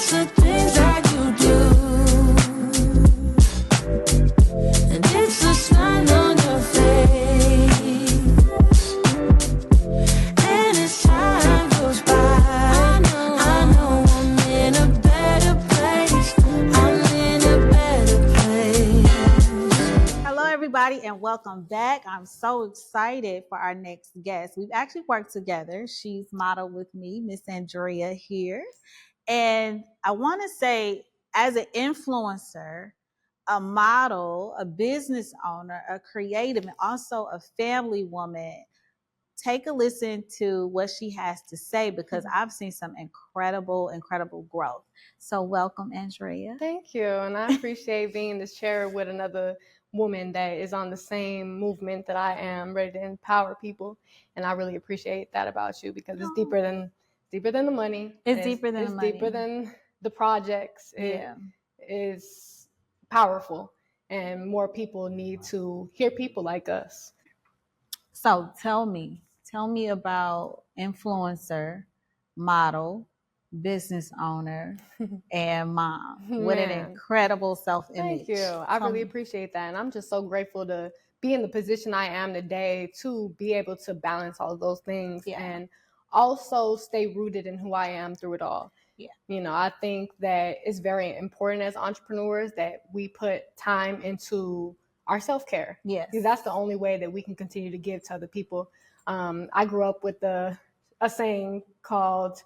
it's the things that you do. And it's the smile on your face. And as time goes by, I know I'm in a better place. I'm in a better place. Hello, everybody, and welcome back. I'm so excited for our next guest. We've actually worked together. She's modeled with me, Miss Andrea here. And I want to say, as an influencer, a model, a business owner, a creative, and also a family woman, take a listen to what she has to say because I've seen some incredible growth. So welcome, Andrea. Thank you. And I appreciate being in this chair with another woman that is on the same movement that I am, ready to empower people. And I really appreciate that about you because it's deeper than the money. It's deeper than the money. It's deeper than the projects. It is powerful. And more people need to hear people like us. So tell me about influencer, model, business owner, and mom. What an incredible self-image. Thank you. I really appreciate that. And I'm just so grateful to be in the position I am today to be able to balance all of those things and also stay rooted in who I am through it all. Yeah. You know, I think that it's very important as entrepreneurs that we put time into our self-care. Yes. Because that's the only way that we can continue to give to other people. I grew up with a saying called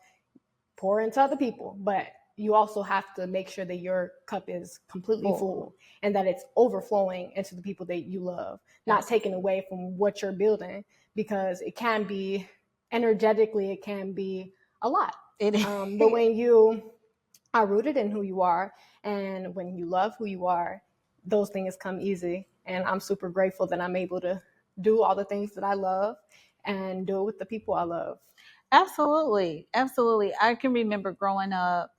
pour into other people, but you also have to make sure that your cup is completely full and that it's overflowing into the people that you love, not taking away from what you're building, because it can be energetically, it can be a lot. But when you are rooted in who you are and when you love who you are, those things come easy. And I'm super grateful that I'm able to do all the things that I love and do it with the people I love. Absolutely. I can remember growing up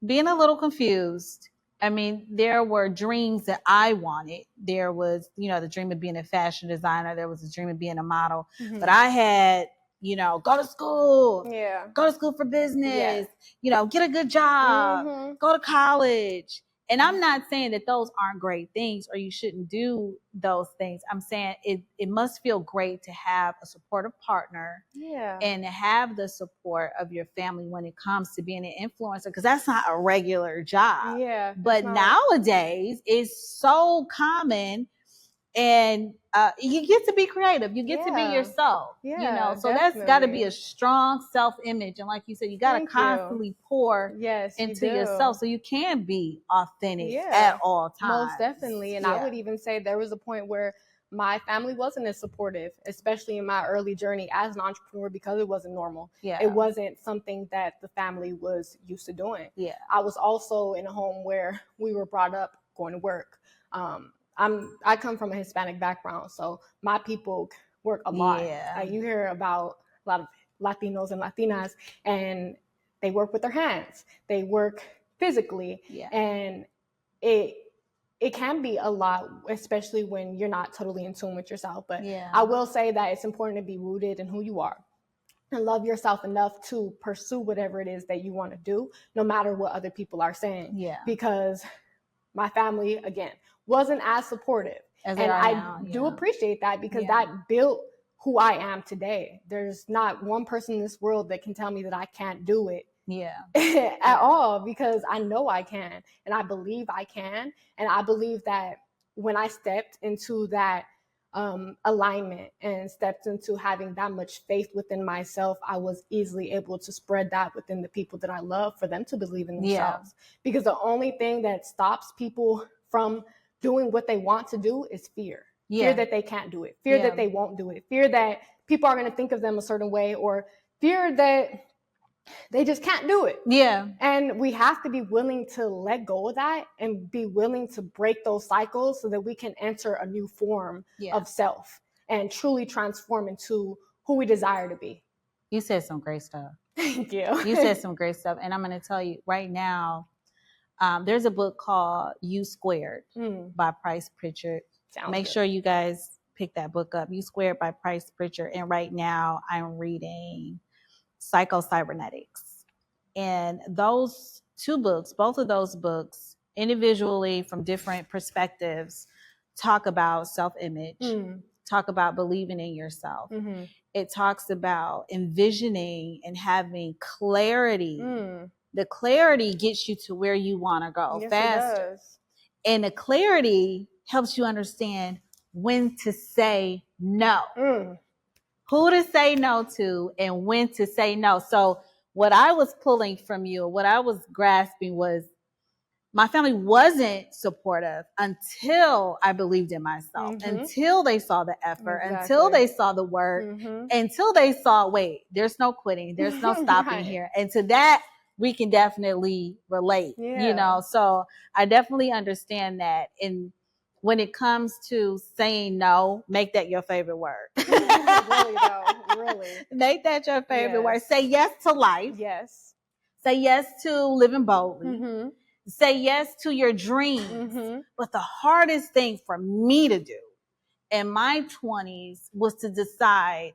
being a little confused. I mean, there were dreams that I wanted. There was, the dream of being a fashion designer. There was a dream of being a model. Mm-hmm. But I had, go to school. Yeah. Go to school for business. Yeah. Get a good job. Mm-hmm. Go to college. And I'm not saying that those aren't great things or you shouldn't do those things. I'm saying it must feel great to have a supportive partner and to have the support of your family when it comes to being an influencer, because that's not a regular job. Yeah. But nowadays it's so common. And you get to be creative. You get to be yourself, so definitely. That's got to be a strong self-image. And like you said, you got to constantly pour into yourself so you can be authentic at all times. Most definitely. And I would even say there was a point where my family wasn't as supportive, especially in my early journey as an entrepreneur, because it wasn't normal. Yeah. It wasn't something that the family was used to doing. Yeah. I was also in a home where we were brought up going to work. I come from a Hispanic background, so my people work a lot. Yeah. You hear about a lot of Latinos and Latinas, and they work with their hands. They work physically, and it can be a lot, especially when you're not totally in tune with yourself. But I will say that it's important to be rooted in who you are and love yourself enough to pursue whatever it is that you want to do, no matter what other people are saying. Yeah. Because my family, again, wasn't as supportive. And I do appreciate that, because that built who I am today. There's not one person in this world that can tell me that I can't do it at all, because I know I can, and I believe I can. And I believe that when I stepped into that alignment and stepped into having that much faith within myself, I was easily able to spread that within the people that I love, for them to believe in themselves. Because the only thing that stops people from doing what they want to do is fear. Fear that they can't do it. Fear that they won't do it. Fear that people are going to think of them a certain way, or fear that they just can't do it. Yeah. And we have to be willing to let go of that and be willing to break those cycles so that we can enter a new form of self and truly transform into who we desire to be. You said some great stuff. Thank you. You said some great stuff. And I'm going to tell you right now, there's a book called You Squared by Price Pritchard. Make sure you guys pick that book up. You Squared by Price Pritchard. And right now I'm reading Psycho-Cybernetics. And those two books, both of those books, individually from different perspectives, talk about self-image, talk about believing in yourself. It talks about envisioning and having clarity. The clarity gets you to where you want to go faster. It does. And the clarity helps you understand when to say no. Who to say no to and when to say no. So what I was pulling from you, what I was grasping was my family wasn't supportive until I believed in myself, until they saw the effort, until they saw the work, until they saw, wait, there's no quitting, there's no stopping here. And to that, we can definitely relate, you know? So I definitely understand that. And when it comes to saying no, make that your favorite word. Really, though. Really. Make that your favorite word. Say yes to life. Yes. Say yes to living boldly. Say yes to your dreams. But the hardest thing for me to do in my 20s was to decide,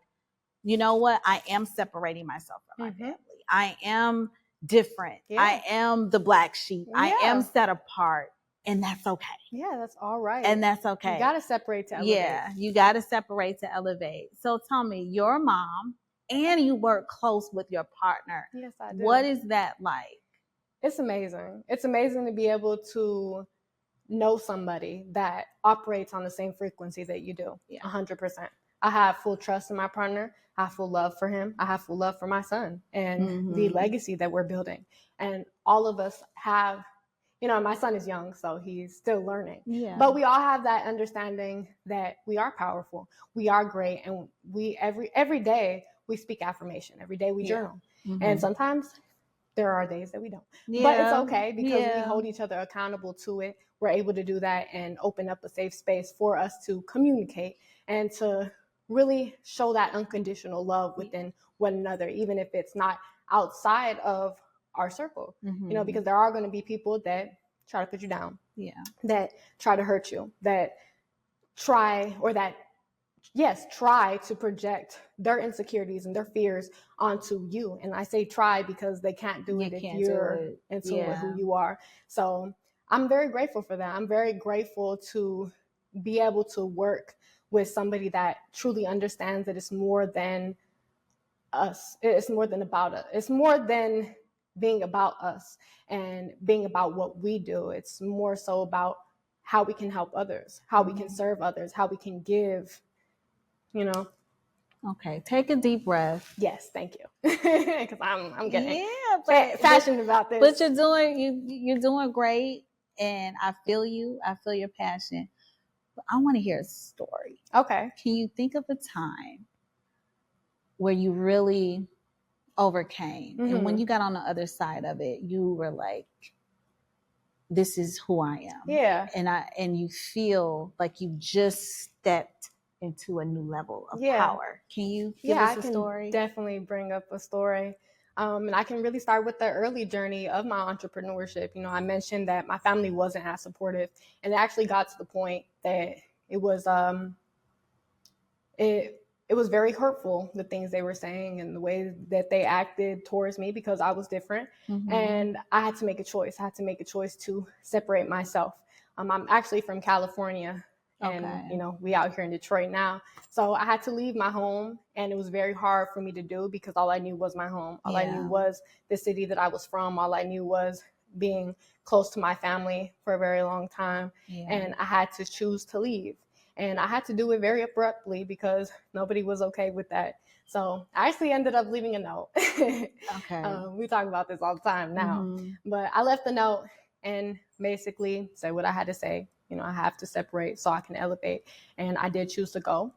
you know what? I am separating myself from my family. I am different. I am the black sheep. I am set apart. And that's okay. Yeah, that's all right. And that's okay. You got to separate to elevate. Yeah, you got to separate to elevate. So tell me, you're a mom and you work close with your partner. Yes, I do. What is that like? It's amazing. It's amazing to be able to know somebody that operates on the same frequency that you do. 100%. I have full trust in my partner. I have full love for him. I have full love for my son and the legacy that we're building. And all of us have, you know, my son is young, so he's still learning. But we all have that understanding that we are powerful. We are great. And we every day we speak affirmation. Every day we journal. And sometimes there are days that we don't. But it's okay because we hold each other accountable to it. We're able to do that and open up a safe space for us to communicate and to really show that unconditional love within one another, even if it's not outside of our circle, you know, because there are going to be people that try to put you down, that try to hurt you, that try to project their insecurities and their fears onto you. And I say try because they can't do it if you're in tune with who you are. So I'm very grateful for that. I'm very grateful to be able to work with somebody that truly understands that it's more than us. It's more than about us. It's more than being about us and being about what we do. It's more so about how we can help others, how we can serve others, how we can give, you know. Okay, take a deep breath. Yes, thank you. Because I'm getting passionate about this. But you're doing great, and I feel you. I feel your passion. But I want to hear a story. Okay. Can you think of a time where you really overcame, and when you got on the other side of it, you were like, "This is who I am." Yeah. And you feel like you just stepped into a new level of power. Can you give us a story? I can definitely bring up a story. And I can really start with the early journey of my entrepreneurship. You know, I mentioned that my family wasn't as supportive, and it actually got to the point that it was it was very hurtful, the things they were saying and the way that they acted towards me because I was different. And I had to make a choice. I had to make a choice to separate myself. I'm actually from California. And, you know, we out here in Detroit now. So I had to leave my home, and it was very hard for me to do because all I knew was my home. All I knew was the city that I was from. All I knew was being close to my family for a very long time. And I had to choose to leave. And I had to do it very abruptly because nobody was okay with that. So I actually ended up leaving a note. We talk about this all the time now. But I left the note and basically said what I had to say. You know, I have to separate so I can elevate. And I did choose to go.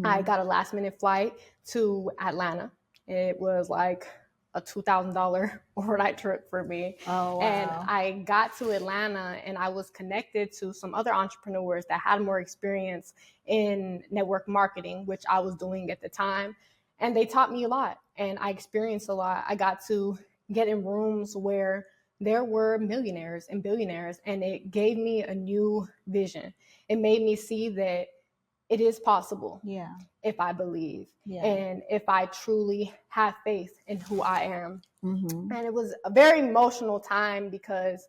I got a last minute flight to Atlanta. It was like a $2,000 overnight trip for me. And I got to Atlanta and I was connected to some other entrepreneurs that had more experience in network marketing, which I was doing at the time. And they taught me a lot and I experienced a lot. I got to get in rooms where there were millionaires and billionaires, and it gave me a new vision. It made me see that it is possible. Yeah. If I believe. Yeah. And if I truly have faith in who I am. Mm-hmm. And it was a very emotional time because,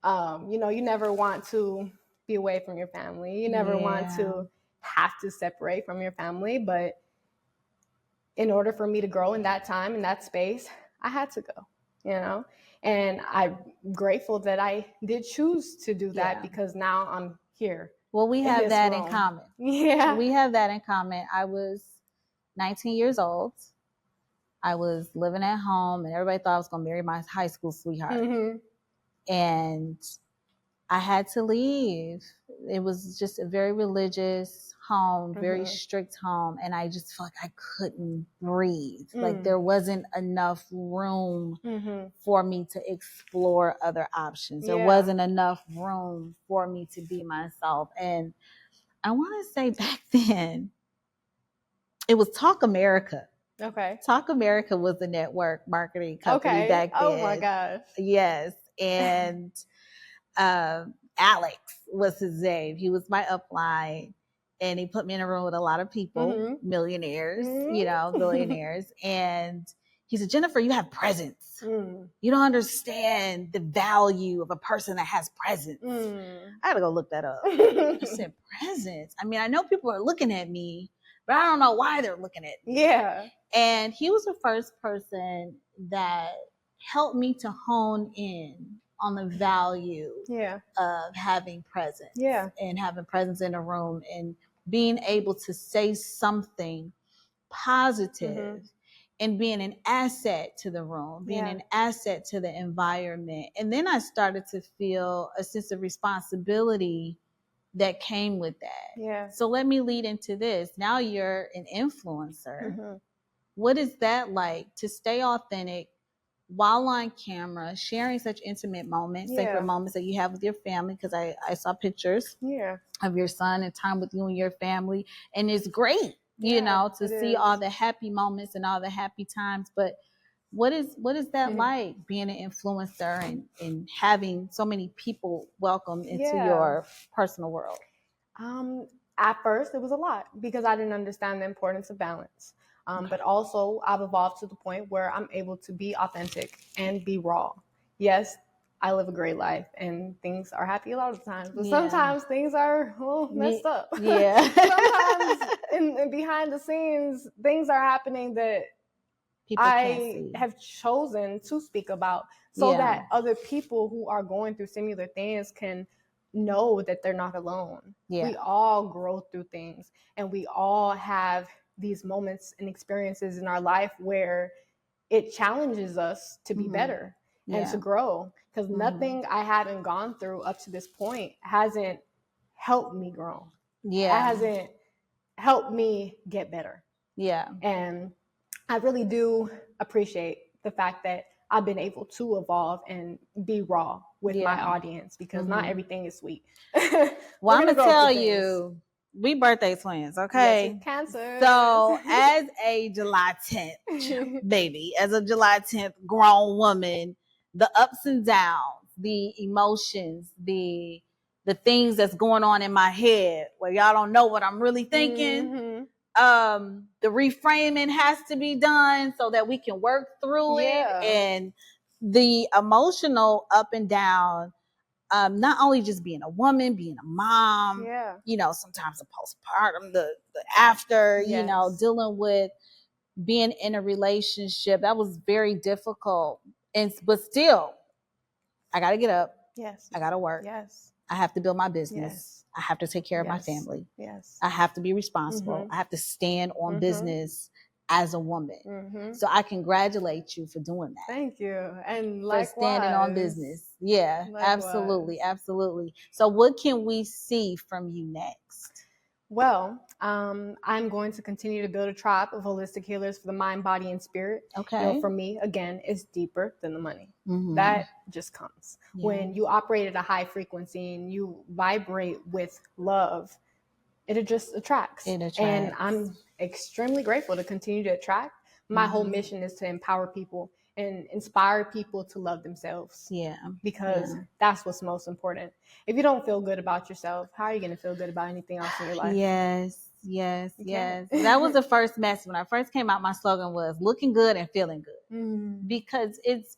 you never want to be away from your family. You never want to have to separate from your family. But in order for me to grow in that time, in that space, I had to go, and I'm grateful that I did choose to do that because now I'm here. Well, we have that in common. Yeah. We have that in common. I was 19 years old. I was living at home and everybody thought I was going to marry my high school sweetheart. Mm-hmm. And I had to leave. It was just a very religious home, very strict home. And I just felt like I couldn't breathe. Like there wasn't enough room for me to explore other options. There wasn't enough room for me to be myself. And I want to say back then, it was Talk America. Okay. Talk America was the network marketing company back then. Oh my gosh. Yes. And Alex was his name. He was my upline. And he put me in a room with a lot of people, millionaires, billionaires. And he said, Jennifer, you have presence. You don't understand the value of a person that has presence. I had to go look that up. I said, presence? I mean, I know people are looking at me, but I don't know why they're looking at me. Yeah. And he was the first person that helped me to hone in on the value of having presence. And having presence in a room and being able to say something positive and being an asset to the room, being an asset to the environment. And then I started to feel a sense of responsibility that came with that. Yeah. So let me lead into this. Now you're an influencer. What is that like to stay authentic while on camera, sharing such intimate moments, sacred moments that you have with your family? Because I saw pictures of your son and time with you and your family. And it's great, to see all the happy moments and all the happy times. But what is that like, being an influencer and having so many people welcome into your personal world? At first, it was a lot because I didn't understand the importance of balance. But also, I've evolved to the point where I'm able to be authentic and be raw. Yes, I live a great life and things are happy a lot of the times. But sometimes things are messed up. Yeah. Sometimes in behind the scenes, things are happening that people I have chosen to speak about so that other people who are going through similar things can know that they're not alone. We all grow through things and we all have these moments and experiences in our life where it challenges us to be better and to grow, because nothing I haven't gone through up to this point hasn't helped me grow. It hasn't helped me get better. And I really do appreciate the fact that I've been able to evolve and be raw with my audience, because not everything is sweet. Well, I'm going to tell you, we birthday twins, okay? Yes, Cancer. So as a July 10th baby, as a July 10th grown woman, the ups and downs, the emotions, the things that's going on in my head where y'all don't know what I'm really thinking. The reframing has to be done so that we can work through it. And the emotional up and down, not only just being a woman, being a mom, sometimes the postpartum, the after, dealing with being in a relationship, that was very difficult. But still, I got to get up. I got to work. I have to build my business. I have to take care of my family. I have to be responsible. I have to stand on business as a woman. So I congratulate you for doing that. Thank you. And for standing on business. Yeah, absolutely. Absolutely. So what can we see from you next? Well, I'm going to continue to build a tribe of holistic healers for the mind, body, and spirit. Okay. For me, again, it's deeper than the money. That just comes. When you operate at a high frequency and you vibrate with love, it just attracts. And I'm extremely grateful to continue to attract. My whole mission is to empower people and inspire people to love themselves. Yeah. Because that's what's most important. If you don't feel good about yourself, how are you going to feel good about anything else in your life? Yes. That was the first message. When I first came out, my slogan was looking good and feeling good. Because it's,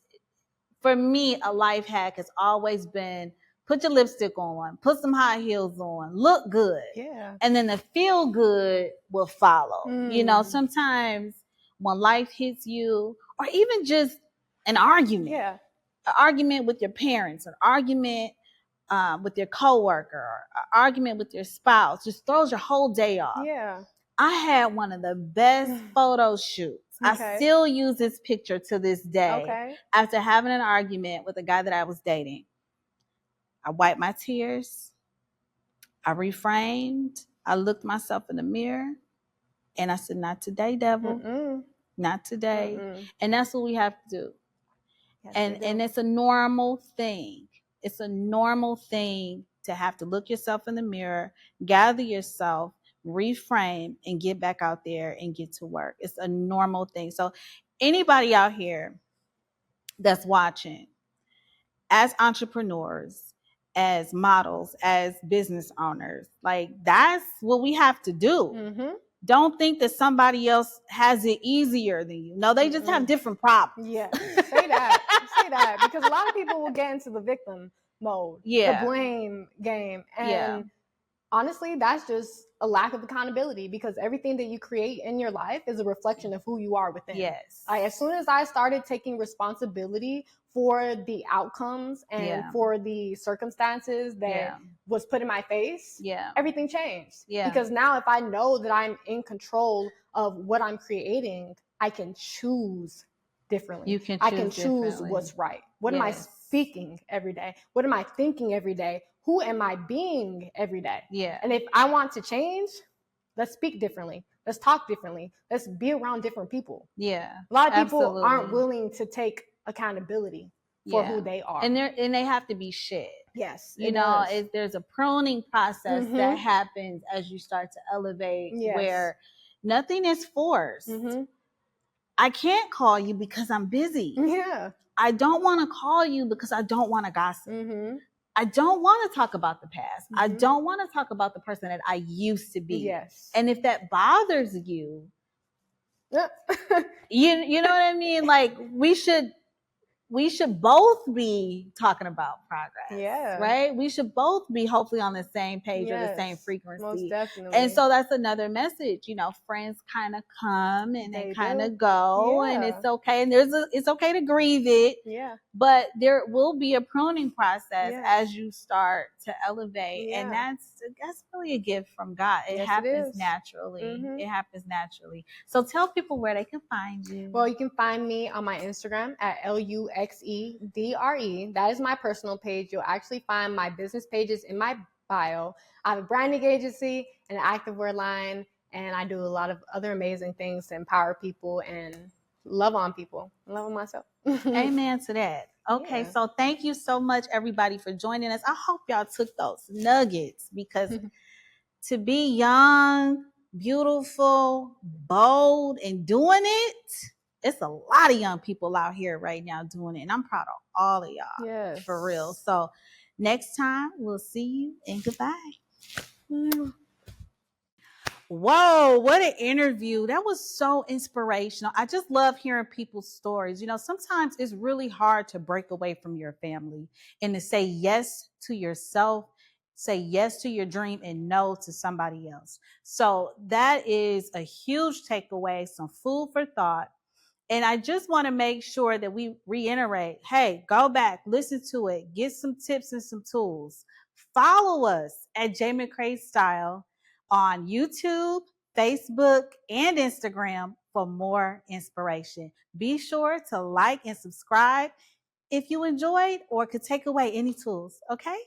for me, a life hack has always been put your lipstick on, put some high heels on, look good. Yeah. And then the feel good will follow. You know, sometimes when life hits you, or even just an argument, an argument with your parents, an argument with your coworker, an argument with your spouse, just throws your whole day off. Yeah. I had one of the best photo shoots. I still use this picture to this day. After having an argument with a guy that I was dating, I wiped my tears. I reframed. I looked myself in the mirror and I said, not today, devil. Not today. And that's what we have to do. Yes, and it's a normal thing. It's a normal thing to have to look yourself in the mirror, gather yourself, reframe, and get back out there and get to work. It's a normal thing. So anybody out here that's watching, as entrepreneurs, as models, as business owners, like that's what we have to do. Don't think that somebody else has it easier than you. No, they just have different problems. Yeah, say that. Say that. Because a lot of people will get into the victim mode, the blame game. And honestly, that's just a lack of accountability, because everything that you create in your life is a reflection of who you are within. Yes. As soon as I started taking responsibility for the outcomes and for the circumstances that was put in my face, everything changed. Because now if I know that I'm in control of what I'm creating, I can choose differently. I can choose what's right. What am I speaking every day? What am I thinking every day? Who am I being every day? And if I want to change, let's speak differently. Let's talk differently. Let's be around different people. A lot of people aren't willing to take accountability for who they are. And they have to be shed. Yes. You know, there's a pruning process that happens as you start to elevate, where nothing is forced. I can't call you because I'm busy. I don't want to call you because I don't want to gossip. I don't want to talk about the past. I don't want to talk about the person that I used to be. And if that bothers you, you know what I mean? Like we should both be talking about progress, right? We should both be hopefully on the same page or the same frequency. Most definitely. And so that's another message, you know, friends kind of come and they kind of go, and it's okay. And it's okay to grieve it. But there will be a pruning process as you start to elevate. And that's really a gift from God. It happens naturally. It happens naturally. So tell people where they can find you. Well, you can find me on my Instagram at LUXEDRE. That is my personal page. You'll actually find my business pages in my bio. I have a branding agency, an activewear line, and I do a lot of other amazing things to empower people and love on people, love on myself. Amen to that. Okay, so thank you so much, everybody, for joining us. I hope y'all took those nuggets, because to be young, beautiful, bold, and doing it, it's a lot of young people out here right now doing it. And I'm proud of all of y'all, for real. So next time, we'll see you, and goodbye. Whoa, what an interview. That was so inspirational. I just love hearing people's stories. You know, sometimes it's really hard to break away from your family and to say yes to yourself, say yes to your dream, and no to somebody else. So that is a huge takeaway, some food for thought. And I just want to make sure that we reiterate, hey, go back, listen to it, get some tips and some tools. Follow us at J. McCray Style on YouTube, Facebook, and Instagram for more inspiration. Be sure to like and subscribe if you enjoyed or could take away any tools, okay?